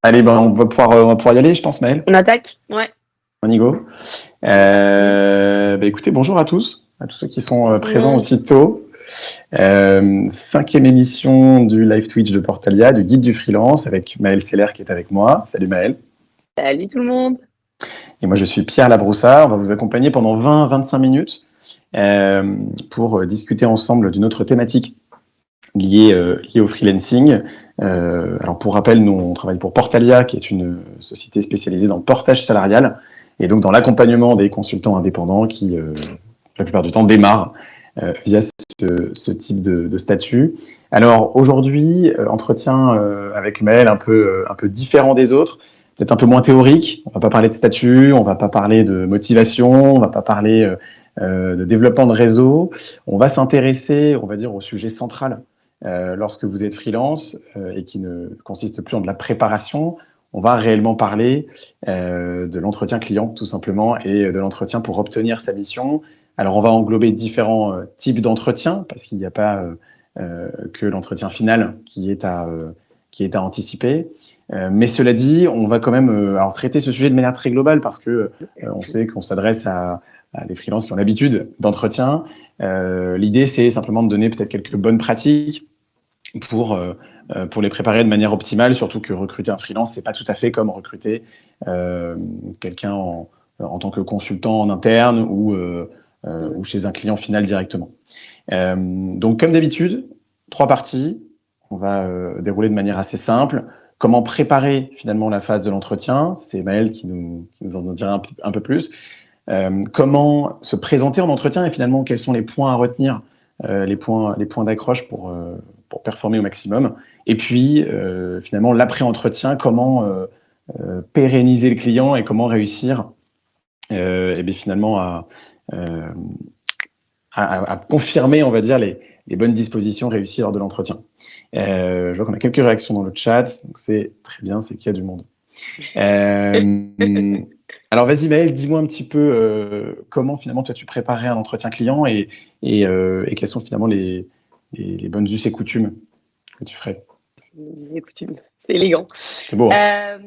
Allez, ben, on va pouvoir y aller, je pense, Maël. On attaque? Ouais. On y go. C'est parti. Écoutez, bonjour à tous ceux qui sont Bonjour tout le présents monde. aussitôt. Cinquième émission du live Twitch de Portalia, du guide du freelance, avec Maël Seller qui est avec moi. Salut Maël. Salut tout le monde. Et moi, je suis Pierre Labroussard. On va vous accompagner pendant 20-25 minutes pour discuter ensemble d'une autre thématique liée au freelancing. Alors pour rappel, nous on travaille pour Portalia, qui est une société spécialisée dans le portage salarial et donc dans l'accompagnement des consultants indépendants qui, la plupart du temps, démarrent via ce type de statut. Alors aujourd'hui, entretien avec Maël un peu différent des autres, peut-être un peu moins théorique. On va pas parler de statut, on va pas parler de motivation, on va pas parler de développement de réseau. On va s'intéresser, on va dire, au sujet central lorsque vous êtes freelance et qui ne consiste plus en de la préparation. On va réellement parler de l'entretien client, tout simplement, et de l'entretien pour obtenir sa mission. Alors, on va englober différents types d'entretiens, parce qu'il n'y a pas que l'entretien final qui est à anticiper. Mais cela dit, on va quand même alors, traiter ce sujet de manière très globale, parce que on sait qu'on s'adresse à des freelances qui ont l'habitude d'entretien. L'idée, c'est simplement de donner peut-être quelques bonnes pratiques pour les préparer de manière optimale, surtout que recruter un freelance, c'est pas tout à fait comme recruter quelqu'un en tant que consultant en interne ou chez un client final directement. Donc, comme d'habitude, 3 parties. On va dérouler de manière assez simple. Comment préparer finalement la phase de l'entretien? C'est Maël qui nous en dira un peu plus. Comment se présenter en entretien et finalement quels sont les points à retenir, les points d'accroche pour performer au maximum. Et puis finalement l'après-entretien, comment pérenniser le client et comment réussir et bien, finalement euh, à confirmer, on va dire, les bonnes dispositions réussies lors de l'entretien. Je vois qu'on a quelques réactions dans le chat, donc c'est très bien, c'est qu'il y a du monde. Alors vas-y Maël, dis-moi un petit peu comment finalement toi tu préparais un entretien client et quelles sont finalement les bonnes us et coutumes que tu ferais. C'est coutume. C'est élégant. C'est beau, hein?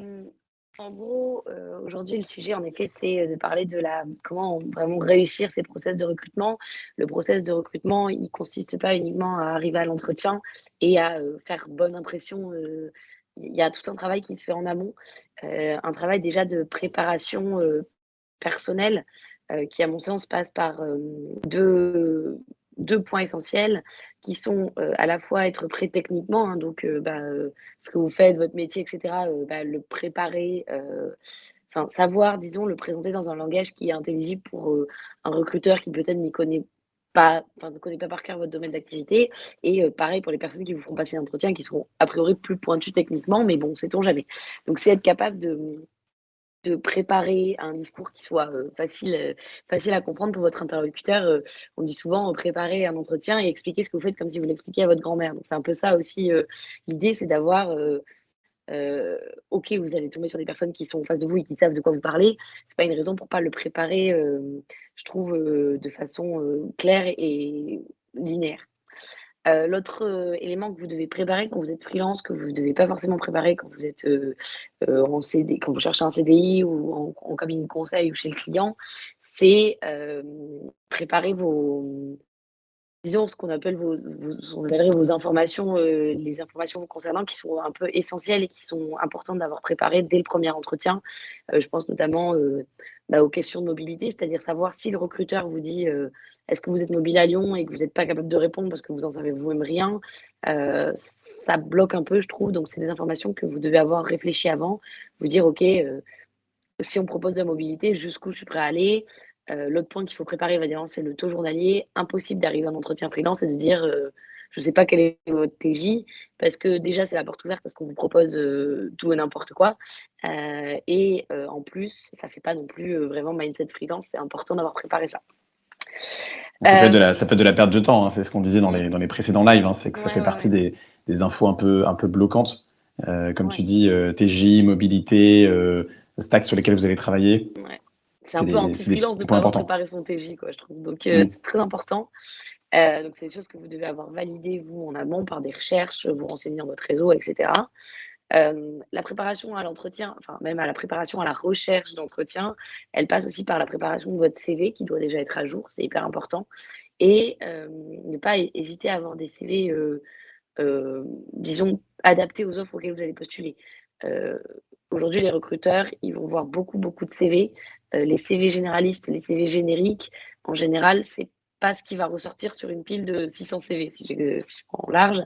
En gros, aujourd'hui, le sujet, en effet, c'est de parler de comment vraiment réussir ces process de recrutement. Le process de recrutement, il consiste pas uniquement à arriver à l'entretien et à faire bonne impression. Il y a tout un travail qui se fait en amont, un travail déjà de préparation personnelle qui, à mon sens, passe par deux points essentiels qui sont à la fois être prêt techniquement, hein, donc ce que vous faites, votre métier, etc., le préparer, enfin savoir, disons, le présenter dans un langage qui est intelligible pour un recruteur qui peut-être n'y connaît pas, enfin, ne connaît pas par cœur votre domaine d'activité. Et pareil pour les personnes qui vous feront passer l'entretien, qui seront a priori plus pointues techniquement, mais bon, sait-on jamais. Donc c'est être capable de préparer un discours qui soit facile à comprendre pour votre interlocuteur. On dit souvent préparer un entretien et expliquer ce que vous faites comme si vous l'expliquiez à votre grand-mère. Donc c'est un peu ça aussi. L'idée, c'est d'avoir, ok, vous allez tomber sur des personnes qui sont en face de vous et qui savent de quoi vous parlez. C'est pas une raison pour pas le préparer, je trouve, de façon claire et linéaire. L'autre élément que vous devez préparer quand vous êtes freelance, que vous ne devez pas forcément préparer quand vous êtes en CD, quand vous cherchez un CDI ou en cabinet de conseil ou chez le client, c'est préparer disons, ce qu'on appelle on appellerait vos informations, les informations vous concernant qui sont un peu essentielles et qui sont importantes d'avoir préparées dès le premier entretien. Je pense notamment aux questions de mobilité, c'est-à-dire savoir si le recruteur vous dit est-ce que vous êtes mobile à Lyon et que vous n'êtes pas capable de répondre parce que vous en savez vous-même rien, ça bloque un peu, je trouve. Donc, c'est des informations que vous devez avoir réfléchi avant, vous dire ok, si on propose de la mobilité, jusqu'où je suis prêt à aller. L'autre point qu'il faut préparer, évidemment, c'est le taux journalier. Impossible d'arriver à un entretien freelance et de dire je ne sais pas quel est votre TJ, parce que déjà, c'est la porte ouverte parce qu'on vous propose tout et n'importe quoi. En plus, ça ne fait pas non plus vraiment mindset freelance. C'est important d'avoir préparé ça. Ça peut être de la perte de temps, hein, c'est ce qu'on disait dans les précédents lives, hein, c'est que ça fait Ouais, ouais, partie ouais. des infos un peu bloquantes. Comme tu Ouais, dis, TJ, mobilité, stacks sur lesquels vous allez travailler, ouais. C'est un peu c'est des anti-freelance de ne points pas avoir importants. préparé son TJ, quoi, je trouve. Donc, Mm. c'est très important. Donc, c'est des choses que vous devez avoir validées, vous, en amont, par des recherches, vous renseigner dans votre réseau, etc. La préparation à l'entretien, enfin même à la préparation à la recherche d'entretien, elle passe aussi par la préparation de votre CV qui doit déjà être à jour, c'est hyper important et ne pas hésiter à avoir des CV, disons adaptés aux offres auxquelles vous allez postuler. Heu, Aujourd'hui les recruteurs, ils vont voir beaucoup, beaucoup de CV. Les CV généralistes, les CV génériques, en général, c'est pas ce qui va ressortir sur une pile de 600 CV si je prends large.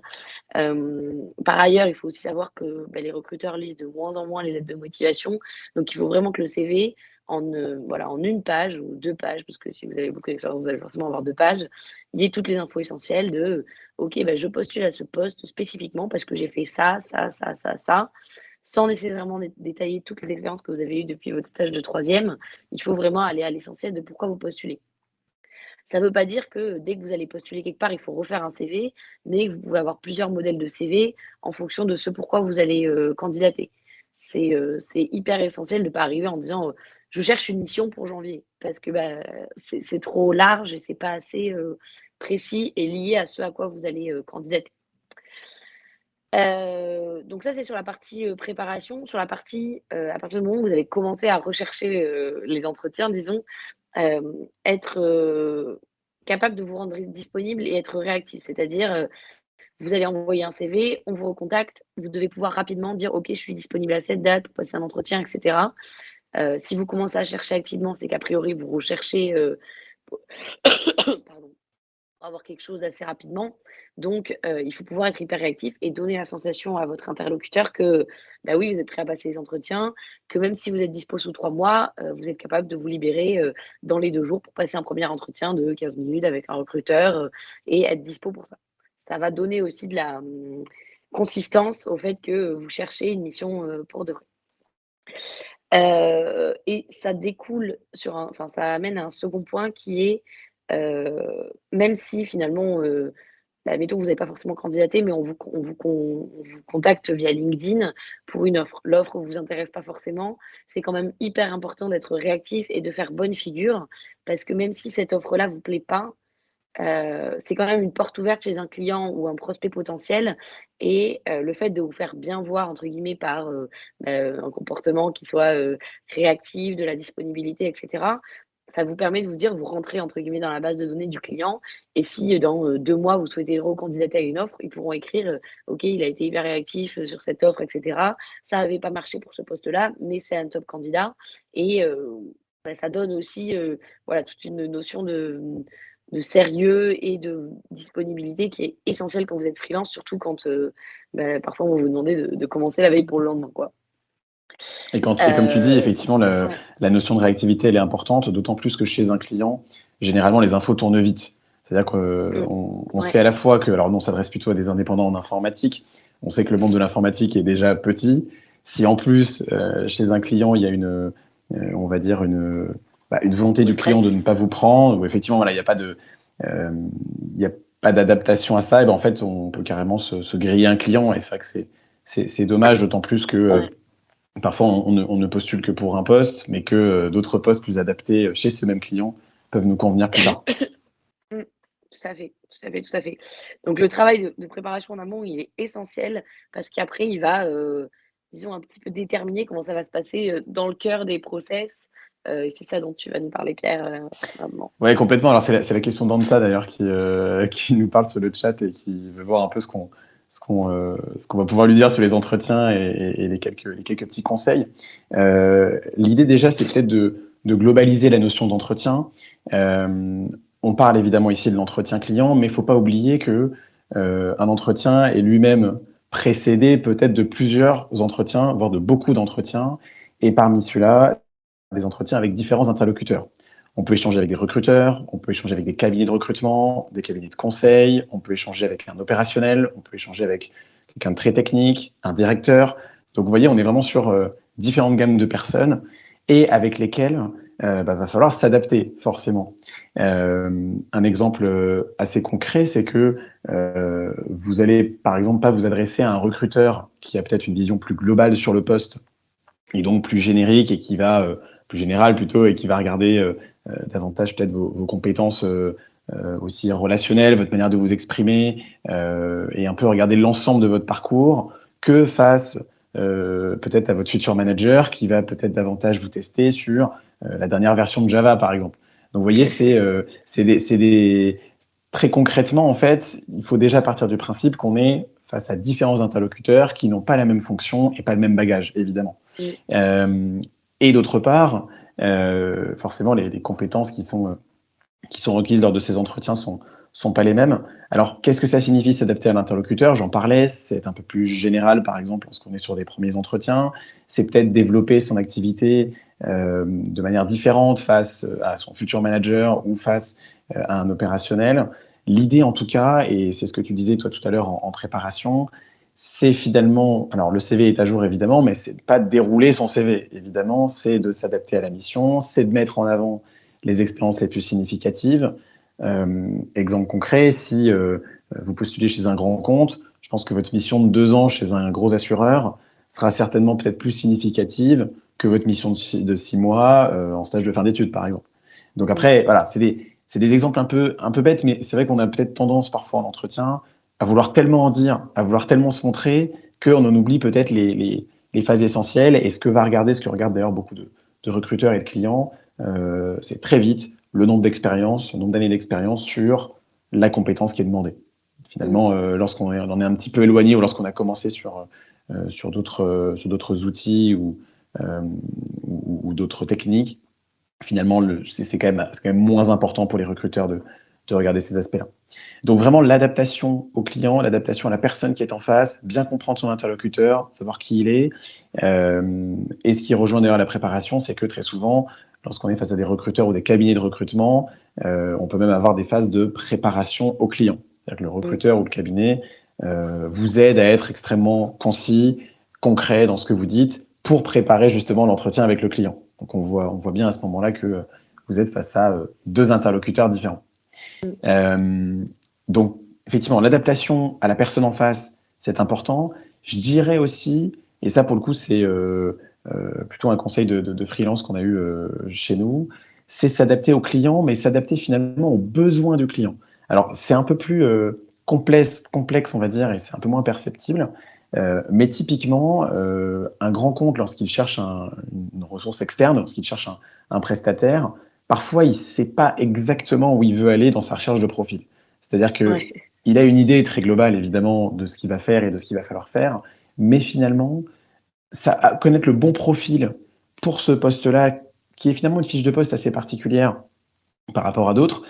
Par ailleurs, il faut aussi savoir que, bah, les recruteurs lisent de moins en moins les lettres de motivation. Donc il faut vraiment que le CV voilà, en 1 page ou 2 pages, parce que si vous avez beaucoup d'expérience, vous allez forcément avoir 2 pages, il y ait toutes les infos essentielles de: «OK, bah, je postule à ce poste spécifiquement parce que j'ai fait ça, ça, ça, ça, ça», sans nécessairement détailler toutes les expériences que vous avez eues depuis votre stage de troisième. Il faut vraiment aller à l'essentiel de pourquoi vous postulez. Ça ne veut pas dire que dès que vous allez postuler quelque part, il faut refaire un CV, mais que vous pouvez avoir plusieurs modèles de CV en fonction de ce pourquoi vous allez, candidater. C'est hyper essentiel de ne pas arriver en disant, «Je cherche une mission pour janvier», parce que, bah, c'est trop large et c'est pas assez, précis et lié à ce à quoi vous allez, candidater. Donc ça, c'est sur la partie, préparation. Sur la partie, à partir du moment où vous allez commencer à rechercher, les entretiens, disons, être, capable de vous rendre disponible et être réactif. C'est-à-dire, vous allez envoyer un CV, on vous recontacte, vous devez pouvoir rapidement dire: «OK, je suis disponible à cette date pour passer un entretien» et cetera. Si vous commencez à chercher activement, c'est qu'a priori vous recherchez, pardon, avoir quelque chose assez rapidement. Donc, il faut pouvoir être hyper réactif et donner la sensation à votre interlocuteur que, bah, oui, vous êtes prêt à passer les entretiens, que même si vous êtes dispo sous 3 mois, vous êtes capable de vous libérer, dans les 2 jours pour passer un premier entretien de 15 minutes avec un recruteur, et être dispo pour ça. Ça va donner aussi de la, consistance au fait que vous cherchez une mission, pour de vrai. Et ça découle sur un enfin, ça amène à un second point qui est, même si finalement, bah, admettons que vous n'avez pas forcément candidaté, mais on vous contacte via LinkedIn pour une offre. L'offre ne vous intéresse pas forcément, c'est quand même hyper important d'être réactif et de faire bonne figure parce que même si cette offre-là vous plaît pas, c'est quand même une porte ouverte chez un client ou un prospect potentiel et le fait de vous faire «bien voir» entre guillemets par, un comportement qui soit, réactif, de la disponibilité et cetera, ça vous permet de vous dire vous rentrez entre guillemets «dans la base de données» du client et si, dans, 2 mois vous souhaitez recandidater à une offre, ils pourront écrire, «OK, il a été hyper réactif, sur cette offre et cetera. Ça avait pas marché pour ce poste-là, mais c'est un top candidat» et bah, ça donne aussi, voilà toute une notion de sérieux et de disponibilité qui est essentielle quand vous êtes freelance, surtout quand, bah, parfois on va vous demander de commencer la veille pour le lendemain, quoi. Et comme tu dis, Heu, effectivement, ouais. la notion de réactivité, elle est importante, d'autant plus que chez un client, généralement, les infos tournent vite. C'est-à-dire Mmh. qu'on Ouais. sait à la fois que, alors nous, on s'adresse plutôt à des indépendants en informatique, on sait que le monde de l'informatique est déjà petit. Si en plus, chez un client, il y a on va dire une volonté Le du client de ne stress. pas vous prendre, ou effectivement, voilà, euh, il y a pas d'adaptation à ça, et ben en fait, on peut carrément se griller un client, et c'est vrai que c'est dommage, d'autant plus que Ouais. parfois, on ne postule que pour un poste, mais que d'autres postes plus adaptés chez ce même client peuvent nous convenir plus tard. Mmh. Tout à fait, tout à fait, tout à fait. Donc le travail de préparation en amont, il est essentiel parce qu'après il va, disons un petit peu déterminer comment ça va se passer, dans le cœur des process, et c'est ça dont tu vas nous parler Pierre, maintenant. Ouais, complètement. Alors, c'est la question d'Ansa d'ailleurs qui nous parle sur le chat et qui veut voir un peu ce qu'on va pouvoir lui dire sur les entretiens et les quelques petits conseils. L'idée déjà, c'est peut-être de globaliser la notion d'entretien. On parle évidemment ici de l'entretien client, mais il ne faut pas oublier que un entretien est lui-même précédé peut-être de plusieurs entretiens, voire de beaucoup d'entretiens, et parmi ceux-là, des entretiens avec différents interlocuteurs. On peut échanger avec des recruteurs, on peut échanger avec des cabinets de recrutement, des cabinets de conseil, on peut échanger avec un opérationnel, on peut échanger avec quelqu'un de très technique, un directeur. Donc vous voyez, on est vraiment sur différentes gammes de personnes et avec lesquelles va falloir s'adapter forcément. Un exemple assez concret, c'est que vous allez par exemple pas vous adresser à un recruteur qui a peut-être une vision plus globale sur le poste et donc plus générique et qui va plus général plutôt et qui va regarder davantage peut-être vos compétences aussi relationnelles, votre manière de vous exprimer et un peu regarder l'ensemble de votre parcours que face peut-être à votre futur manager qui va peut-être davantage vous tester sur la dernière version de Java, par exemple. Donc, vous voyez, très concrètement, en fait, il faut déjà partir du principe qu'on est face à différents interlocuteurs qui n'ont pas la même fonction et pas le même bagage, évidemment. Mm. Et d'autre part, forcément, les compétences qui sont requises lors de ces entretiens sont pas les mêmes. Alors, qu'est-ce que ça signifie s'adapter à l'interlocuteur? J'en parlais, c'est un peu plus général, par exemple, lorsqu'on est sur des premiers entretiens. C'est peut-être développer son activité de manière différente face à son futur manager ou face à un opérationnel. L'idée, en tout cas, et c'est ce que tu disais toi tout à l'heure en préparation, c'est finalement, alors le CV est à jour évidemment, mais c'est pas de dérouler son CV, évidemment, c'est de s'adapter à la mission, c'est de mettre en avant les expériences les plus significatives. Exemple concret, si vous postulez chez un grand compte, je pense que votre mission de 2 ans chez un gros assureur sera certainement peut-être plus significative que votre mission de 6 mois en stage de fin d'études, par exemple. Donc après, voilà, c'est des exemples un peu bêtes, mais c'est vrai qu'on a peut-être tendance parfois en entretien à vouloir tellement en dire, à vouloir tellement se montrer, qu'on en oublie peut-être les phases essentielles. Et ce que regardent d'ailleurs beaucoup de recruteurs et de clients, c'est très vite le nombre d'années d'expérience sur la compétence qui est demandée. Finalement, lorsqu'on en est un petit peu éloigné ou lorsqu'on a commencé sur d'autres outils ou d'autres techniques, finalement, c'est quand même moins important pour les recruteurs de regarder ces aspects-là. Donc vraiment, l'adaptation au client, l'adaptation à la personne qui est en face, bien comprendre son interlocuteur, savoir qui il est. Et ce qui rejoint d'ailleurs la préparation, c'est que très souvent, lorsqu'on est face à des recruteurs ou des cabinets de recrutement, on peut même avoir des phases de préparation au client. C'est-à-dire que le recruteur ou le cabinet vous aide à être extrêmement concis, concret dans ce que vous dites pour préparer justement l'entretien avec le client. Donc on voit bien à ce moment-là que vous êtes face à 2 interlocuteurs différents. Donc, effectivement, l'adaptation à la personne en face, c'est important. Je dirais aussi, et ça pour le coup, c'est plutôt un conseil de freelance qu'on a eu chez nous, c'est s'adapter au client, mais s'adapter finalement aux besoins du client. Alors, c'est un peu plus complexe, on va dire, et c'est un peu moins perceptible. Mais typiquement, un grand compte, lorsqu'il cherche une ressource externe, lorsqu'il cherche un prestataire, parfois, il ne sait pas exactement où il veut aller dans sa recherche de profil. C'est-à-dire qu'il a une idée très globale, évidemment, de ce qu'il va faire et de ce qu'il va falloir faire, mais finalement, connaître le bon profil pour ce poste-là, qui est finalement une fiche de poste assez particulière par rapport à d'autres,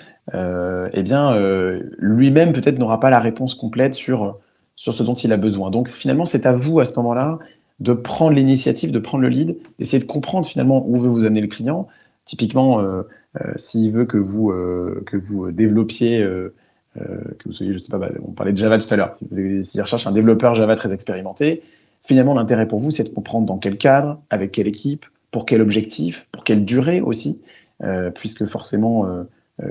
lui-même peut-être n'aura pas la réponse complète sur ce dont il a besoin. Donc finalement, c'est à vous à ce moment-là de prendre l'initiative, de prendre le lead, d'essayer de comprendre finalement où veut vous amener le client. Typiquement, s'il veut que vous développiez, que vous soyez, je sais pas, on parlait de Java tout à l'heure, s'il recherche un développeur Java très expérimenté, finalement l'intérêt pour vous, c'est de comprendre dans quel cadre, avec quelle équipe, pour quel objectif, pour quelle durée aussi, puisque forcément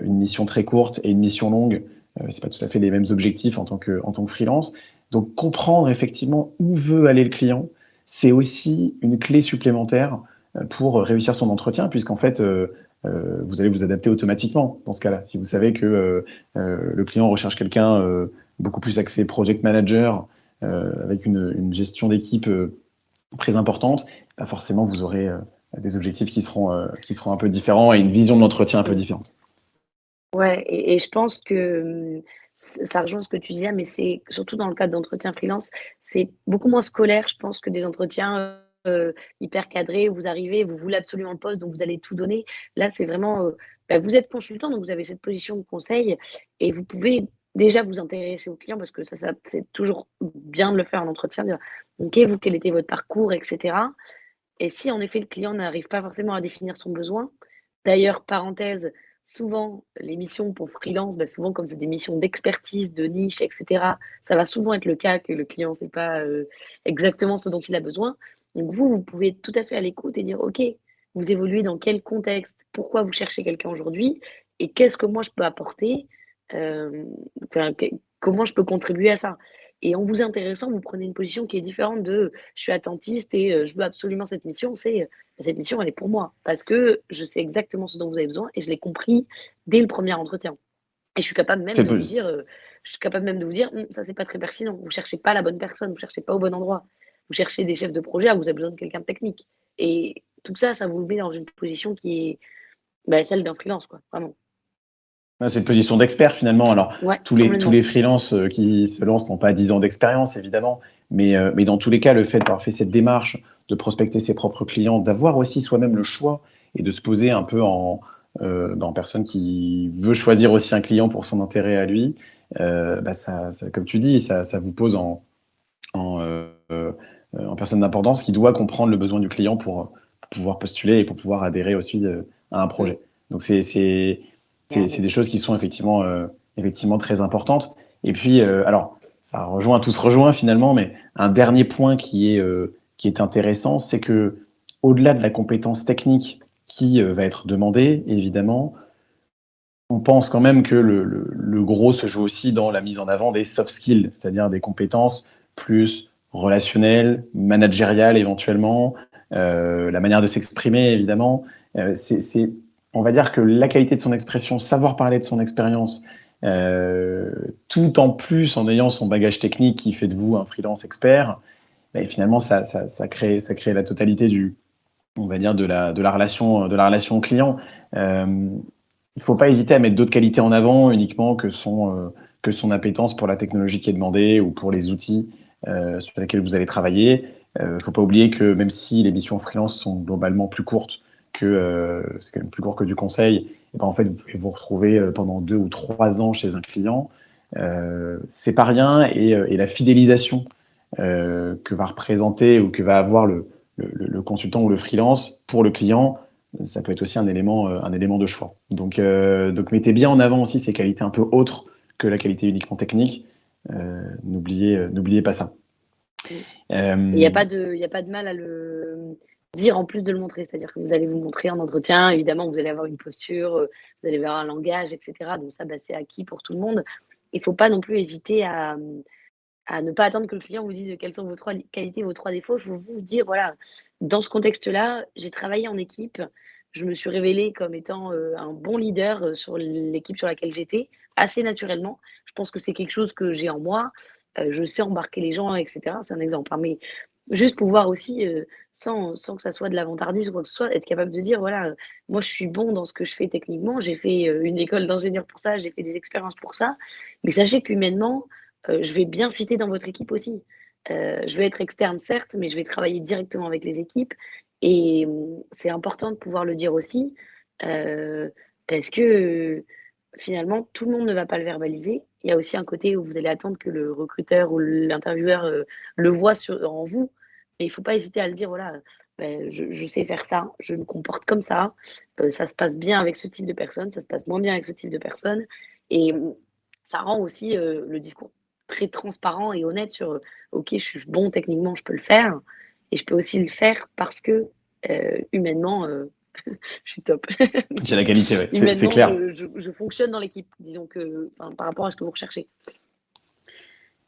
une mission très courte et une mission longue, c'est pas tout à fait les mêmes objectifs en tant que freelance. Donc comprendre effectivement où veut aller le client, c'est aussi une clé supplémentaire pour réussir son entretien, puisqu'en fait, vous allez vous adapter automatiquement dans ce cas-là. Si vous savez que le client recherche quelqu'un beaucoup plus axé project manager, avec une gestion d'équipe très importante, bah forcément, vous aurez des objectifs qui seront un peu différents et une vision de l'entretien un peu différente. Ouais, et je pense que ça rejoint ce que tu disais, mais c'est surtout dans le cadre d'entretien freelance, c'est beaucoup moins scolaire, je pense, que des entretiens hyper cadrés où vous arrivez, vous voulez absolument le poste, donc vous allez tout donner. Là, c'est vraiment, vous êtes consultant, donc vous avez cette position de conseil et vous pouvez déjà vous intéresser au client parce que ça c'est toujours bien de le faire en entretien, dire ok, vous, quel était votre parcours, etc. Et si en effet le client n'arrive pas forcément à définir son besoin, d'ailleurs, parenthèse, souvent les missions pour freelance, souvent comme c'est des missions d'expertise, de niche, etc., ça va souvent être le cas que le client ne sait pas exactement ce dont il a besoin. Donc vous pouvez être tout à fait à l'écoute et dire, OK, vous évoluez dans quel contexte, pourquoi vous cherchez quelqu'un aujourd'hui et qu'est-ce que moi je peux apporter, euh, enfin, comment je peux contribuer à ça. Et en vous intéressant, vous prenez une position qui est différente de je suis attentiste et je veux absolument cette mission. C'est cette mission, elle est pour moi parce que je sais exactement ce dont vous avez besoin et je l'ai compris dès le premier entretien. Et je suis capable même C'est de vous plus. dire, ça c'est pas très pertinent. Vous cherchez pas la bonne personne, vous cherchez pas au bon endroit. vous cherchez des chefs de projet, vous avez besoin de quelqu'un de technique. Et tout ça, ça vous met dans une position qui est celle d'un freelance, quoi, vraiment. Ouais, c'est une position d'expert finalement. Alors, Ouais, tous complètement. les freelances qui se lancent n'ont pas 10 ans d'expérience, évidemment, mais dans tous les cas, le fait d'avoir fait cette démarche, de prospecter ses propres clients, d'avoir aussi soi-même le choix et de se poser un peu en personne qui veut choisir aussi un client pour son intérêt à lui, comme tu dis, ça vous pose en, en personne d'importance qui doit comprendre le besoin du client pour pouvoir postuler et pour pouvoir adhérer aussi à un Mmh, projet. Donc c'est clairement. des choses qui sont effectivement très importantes. Et puis, alors, ça rejoint, tout se rejoint finalement, mais un dernier point qui est intéressant, c'est que au-delà de la compétence technique qui va être demandée, évidemment, on pense quand même que le gros se joue aussi dans la mise en avant des soft skills, c'est-à-dire des compétences plus relationnelles, managériales éventuellement, la manière de s'exprimer évidemment. On va dire que la qualité de son expression, savoir parler de son expérience, tout en plus en ayant son bagage technique qui fait de vous un freelance expert, ben, finalement ça crée la totalité on va dire de la relation client. Euh, il ne faut pas hésiter à mettre d'autres qualités en avant uniquement que son appétence pour la technologie qui est demandée ou pour les outils sur lesquels vous allez travailler. Il ne faut pas oublier que même si les missions freelance sont globalement plus courtes c'est quand même plus court que du conseil, et ben en fait vous pouvez vous retrouver pendant 2 ou 3 ans chez un client. C'est pas rien et la fidélisation que va représenter ou que va avoir le consultant ou le freelance pour le client, ça peut être aussi un élément de choix. Donc mettez bien en avant aussi ces qualités un peu autres que la qualité uniquement technique. N'oubliez pas ça. Mmh. Il y a Euh, pas de il y a pas de mal à le dire en plus de le montrer. C'est-à-dire que vous allez vous montrer en entretien, évidemment, vous allez avoir une posture, vous allez avoir un langage et cetera. Donc ça, c'est acquis pour tout le monde. Il faut pas non plus hésiter à ne pas attendre que le client vous dise quelles sont vos 3 qualités, vos 3 défauts. Il faut vous dire: «Voilà, dans ce contexte-là, j'ai travaillé en équipe, je me suis révélée comme étant, un bon leader, sur l'équipe sur laquelle j'étais, assez naturellement. Je pense que c'est quelque chose que j'ai en moi, je sais embarquer les gens et cetera». C'est un exemple, hein, mais juste pouvoir aussi, sans que ça soit de la vantardise ou quoi que ce soit, être capable de dire: «Voilà, moi je suis bon dans ce que je fais techniquement, j'ai fait, une école d'ingénieur pour ça, j'ai fait des expériences pour ça, mais sachez qu'humainement, je vais bien fitter dans votre équipe aussi. Je vais être externe certes, mais je vais travailler directement avec les équipes et c'est important de pouvoir le dire aussi, heu, parce que, finalement tout le monde ne va pas le verbaliser. Il y a aussi un côté où vous allez attendre que le recruteur ou l'intervieweur, le voit en vous, mais il ne faut pas hésiter à le dire: «Voilà, je sais faire ça, je me comporte comme ça se passe bien avec ce type de personne, ça se passe moins bien avec ce type de personne» et ça rend aussi, le discours très transparent et honnête sur, OK, je suis bon techniquement, je peux le faire et je peux aussi le faire parce que, humainement, je suis top. j'ai la qualité, ouais, c'est Humainement, clair. je fonctionne dans l'équipe, disons que enfin, par rapport à ce que vous recherchez.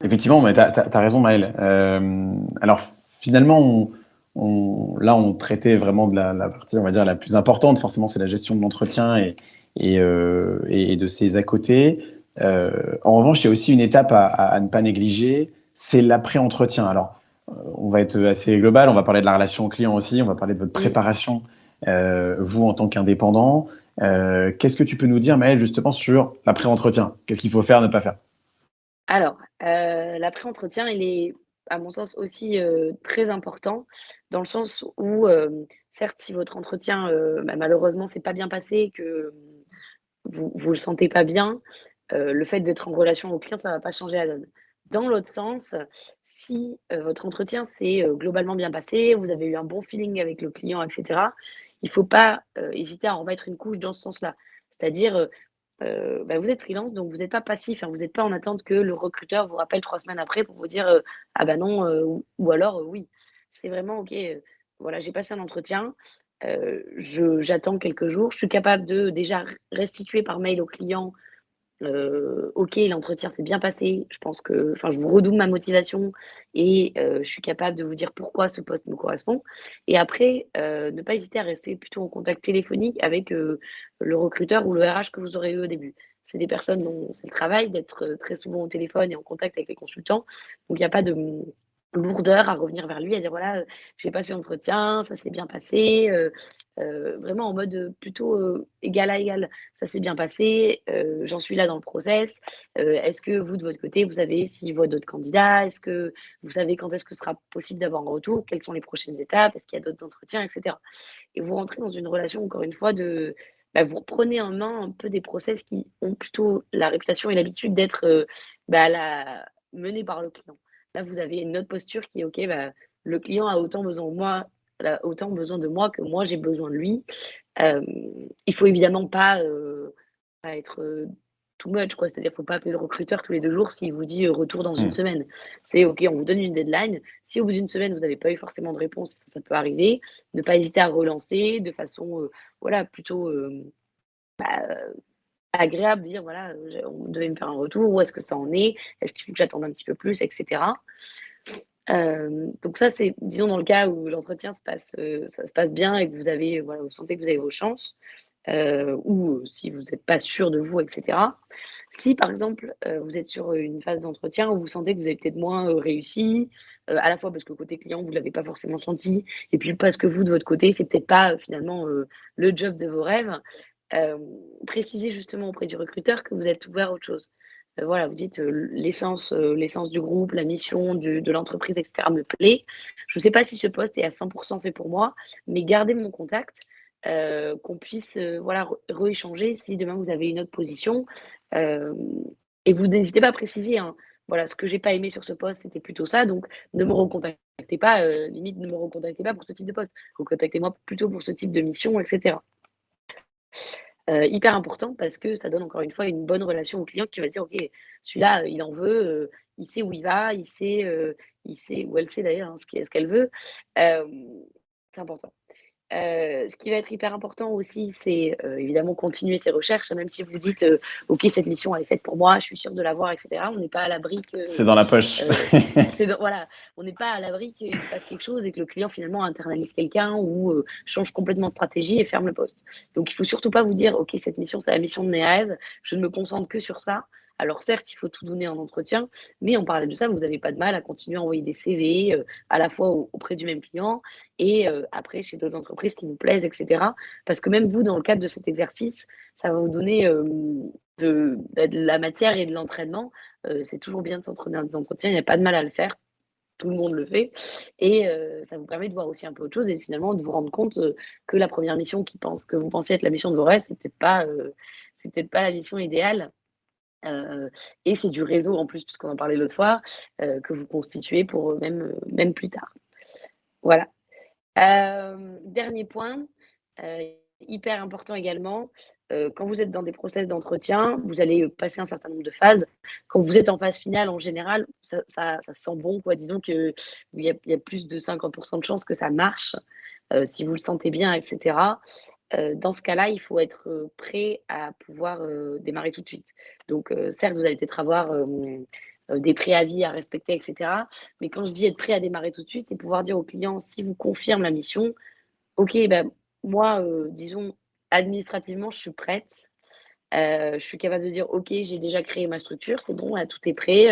Effectivement, mais tu as raison, Maëlle. Alors, finalement, là, on traitait vraiment de la partie, on va dire, la plus importante. Forcément, c'est la gestion de l'entretien et de ses à côté. En revanche, il y a aussi une étape à ne pas négliger, c'est l'après-entretien. Alors, on va être assez global, on va parler de la relation client aussi, on va parler de votre Mmh. préparation, vous en tant qu'indépendant. Qu'est-ce que tu peux nous dire, Maëlle, justement, sur l'après-entretien? Qu'est-ce qu'il faut faire, ne pas faire? Alors, l'après-entretien, il est, à mon sens, aussi, très important dans le sens où, certes, si votre entretien, malheureusement, s'est pas bien passé et que, vous le sentez pas bien, le fait d'être en relation au client, ça va pas changer la donne. Dans l'autre sens, si, votre entretien s'est, globalement bien passé, vous avez eu un bon feeling avec le client et cetera, il faut pas, hésiter à en remettre une couche dans ce sens-là. C'est-à-dire, vous êtes freelance, donc vous n'êtes pas passif, hein, vous n'êtes pas en attente que le recruteur vous rappelle 3 semaines après pour vous dire, «Ah bah non», ou alors, oui. C'est vraiment OK, voilà, j'ai passé un entretien, je j'attends quelques jours, je suis capable de déjà restituer par mail au client. OK, l'entretien s'est bien passé. Je pense que enfin, je vous redouble ma motivation et je suis capable de vous dire pourquoi ce poste me correspond et après, ne pas hésiter à rester plutôt en contact téléphonique avec, le recruteur ou le RH que vous aurez eu au début. C'est des personnes dont c'est le travail d'être, très souvent au téléphone et en contact avec les consultants, donc il y a pas de lourdeur à revenir vers lui, à dire: «Voilà, j'ai passé l'entretien, ça s'est bien passé», vraiment en mode, plutôt, égal à égal. «Ça s'est bien passé, j'en suis là dans le process, est-ce que vous, de votre côté, vous savez s'il voit d'autres candidats? Est-ce que vous savez quand est-ce que ce sera possible d'avoir un retour? Quelles sont les prochaines étapes? Est-ce qu'il y a d'autres entretiens?» et cetera. Et vous rentrez dans une relation, encore une fois, vous reprenez en main un peu des process qui ont plutôt la réputation et l'habitude d'être, menés par le client. Là, vous avez une autre posture qui est: «OK, le client a autant besoin de moi que moi j'ai besoin de lui». Hem, il faut évidemment pas être, too much quoi, c'est-à-dire faut pas appeler le recruteur tous les 2 jours s'il vous dit, retour dans une Mmh. semaine. C'est OK, on vous donne une deadline. Si au bout d'une semaine vous n'avez pas eu forcément de réponse, ça peut arriver, ne pas hésiter à relancer de façon, voilà plutôt, agréable, de dire: «Voilà, on devait me faire un retour, où est-ce que ça en est? Est-ce qu'il faut que j'attende un petit peu plus?» et cetera. Donc ça, c'est disons dans le cas où l'entretien ça se passe bien et que vous avez, voilà, vous sentez que vous avez vos chances, ou si vous êtes pas sûr de vous et cetera. Si par exemple, vous êtes sur, une phase d'entretien où vous sentez que vous avez peut-être moins, réussi, à la fois parce que côté client, vous l'avez pas forcément senti et puis parce que vous, de votre côté, c'est peut-être pas, finalement, le job de vos rêves, hem, précisez justement auprès du recruteur que vous êtes ouvert à autre chose. Voilà, vous dites, l'essence du groupe, la mission de l'entreprise et cetera me plaît. Je ne sais pas si ce poste est à 100 fait pour moi, mais gardez mon contact, qu'on puisse, voilà, rééchanger si demain vous avez une autre position. Hem et vous n'hésitez pas à préciser, hein. Voilà, ce que j'ai pas aimé sur ce poste, c'était plutôt ça, donc ne me recontactez pas, limite ne me recontactez pas pour ce type de poste. Recontactez-moi plutôt pour ce type de mission et cetera. Hyper important parce que ça donne encore une fois une bonne relation au client qui va se dire: «OK, celui-là, il en veut, il sait où il va, il sait ou elle sait d'ailleurs, hein, ce qu'elle veut». Hem, c'est important. Ce qui va être hyper important aussi, c'est, évidemment continuer ses recherches, même si vous dites, «OK, cette mission elle est faite pour moi, je suis sûre de l'avoir» et cetera. On n'est pas à l'abri C'est que, dans la poche. heu, voilà, on n'est pas à l'abri qu'il se passe quelque chose et que le client finalement internalise quelqu'un ou, change complètement de stratégie et ferme le poste. Donc il faut surtout pas vous dire: «OK, cette mission, c'est la mission de mes rêves, je ne me concentre que sur ça». Alors certes, il faut tout donner en entretien, mais en parallèle de ça, vous avez pas de mal à continuer à envoyer des CV, à la fois auprès du même client et après chez d'autres entreprises qui vous plaisent et cetera. Parce que même vous, dans le cadre de cet exercice, ça va vous donner, de la matière et de l'entraînement. C'est toujours bien de s'entraîner dans des entretiens, il y a pas de mal à le faire, tout le monde le fait et ça vous permet de voir aussi un peu autre chose et finalement de vous rendre compte, que la première mission que vous pensiez être la mission de vos rêves, c'est peut-être pas la mission idéale, heu et c'est du réseau en plus, puisqu'on en parlait l'autre fois, que vous constituez pour, même plus tard. Voilà. Dernier point, heu, hyper important également, quand vous êtes dans des process d'entretien, vous allez, passer un certain nombre de phases. Quand vous êtes en phase finale, en général, ça sent bon, quoi. Disons qu'il y a plus de 50 de chances que ça marche, si vous le sentez bien et cetera. Dans ce cas-là, il faut être, prêt à pouvoir, démarrer tout de suite. Donc, certes, vous allez peut-être avoir, des préavis à respecter et cetera. Mais quand je dis être prêt à démarrer tout de suite, c'est pouvoir dire au client, s'il vous confirme la mission: «OK, moi, disons administrativement, je suis prête, je suis capable de dire: "OK, j'ai déjà créé ma structure, c'est bon, tout est prêt,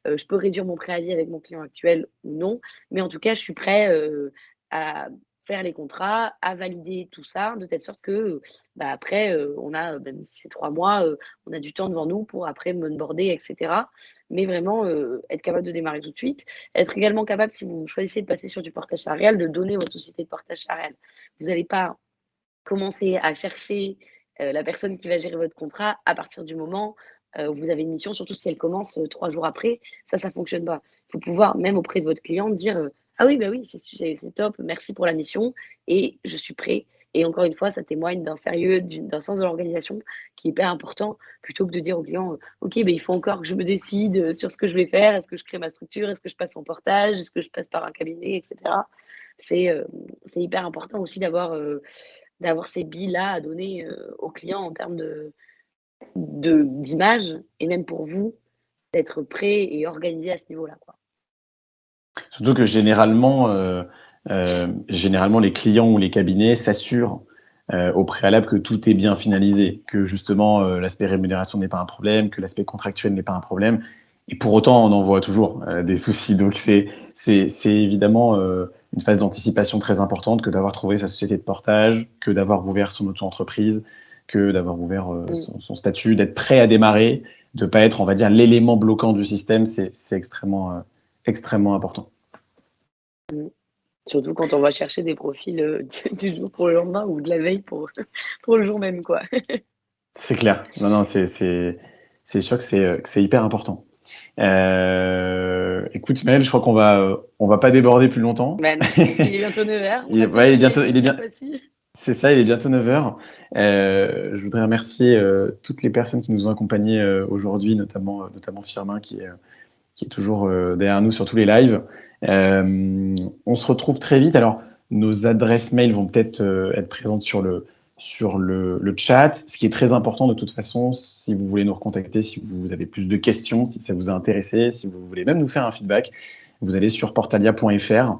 je peux réduire mon préavis avec mon client actuel ou non, mais en tout cas, je suis prêt, à faire les contrats, à valider tout ça, de telle sorte que, après, on a, même si c'est 3 mois, on a du temps devant nous pour après m'onboarder et cetera». Mais vraiment, être capable de démarrer tout de suite. Être également capable, si vous choisissez de passer sur du portage salarial, de donner votre société de portage salarial. Vous n'allez pas commencer à chercher, la personne qui va gérer votre contrat à partir du moment, où vous avez une mission, surtout si elle commence, 3 jours après. Ça fonctionne pas. Il faut pouvoir, même auprès de votre client, dire, «Ah oui, bah oui, c'est top, merci pour la mission et je suis prêt» et encore une fois, ça témoigne d'un sérieux, d'un sens de l'organisation qui est hyper important, plutôt que de dire au client, «OK, il faut encore que je me décide, sur ce que je vais faire. Est-ce que je crée ma structure? Est-ce que je passe en portage? Est-ce que je passe par un cabinet?» et cetera. C'est, c'est hyper important aussi d'avoir ces billes-là à donner, aux clients en termes d'image et même pour vous, d'être prêt et organisé à ce niveau-là, quoi. Surtout que généralement les clients ou les cabinets s'assurent, au préalable que tout est bien finalisé, que justement, l'aspect rémunération n'est pas un problème, que l'aspect contractuel n'est pas un problème Et pour autant, on en voit toujours des soucis. Donc, c'est évidemment une phase d'anticipation très importante que d'avoir trouvé sa société de portage, que d'avoir ouvert son auto-entreprise, que d'avoir ouvert son statut, d'être prêt à démarrer, de ne pas être, on va dire, l'élément bloquant du système. C'est extrêmement, extrêmement important. Surtout quand on va chercher des profils du jour pour le lendemain ou de la veille pour le jour même, quoi. C'est clair. Non, non, c'est sûr que c'est hyper important. Écoute, Mel, je crois on va pas déborder plus longtemps. Ben non, il est bientôt 9h. Il est bientôt, c'est ça, il est bientôt 9h. Je voudrais remercier toutes les personnes qui nous ont accompagnés aujourd'hui, notamment Firmin qui est toujours derrière nous sur tous les lives. On se retrouve très vite. Alors, nos adresses mail vont peut-être être présentes sur le chat. Ce qui est très important de toute façon, si vous voulez nous recontacter, si vous avez plus de questions, si ça vous a intéressé, si vous voulez même nous faire un feedback, vous allez sur portalia.fr.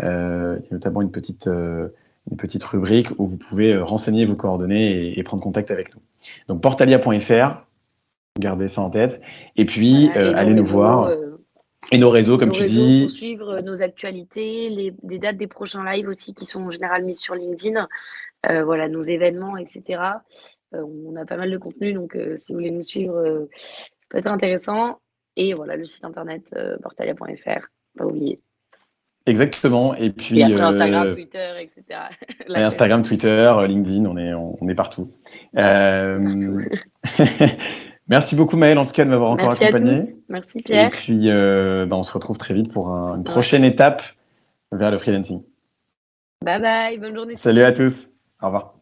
Il y a notamment une petite rubrique où vous pouvez renseigner vos coordonnées et prendre contact avec nous. Donc portalia.fr, gardez ça en tête. Et puis, voilà, allez nous voir. Et nos réseaux, comme tu dis. Pour suivre nos actualités, les dates des prochains lives aussi qui sont en général mises sur LinkedIn. Voilà, nos événements, etc. On a pas mal de contenu, donc si vous voulez nous suivre, ça peut être intéressant. Et voilà, le site internet portalia.fr, pas oublier. Exactement. Et puis après Instagram, Twitter, etc. Instagram, Twitter, LinkedIn, on est partout. Partout. Merci beaucoup Maëlle, en tout cas, de m'avoir encore accompagné. Merci à tous. Merci Pierre. Et puis, on se retrouve très vite pour une prochaine étape vers le freelancing. Bye bye, bonne journée. Salut à tous. Au revoir.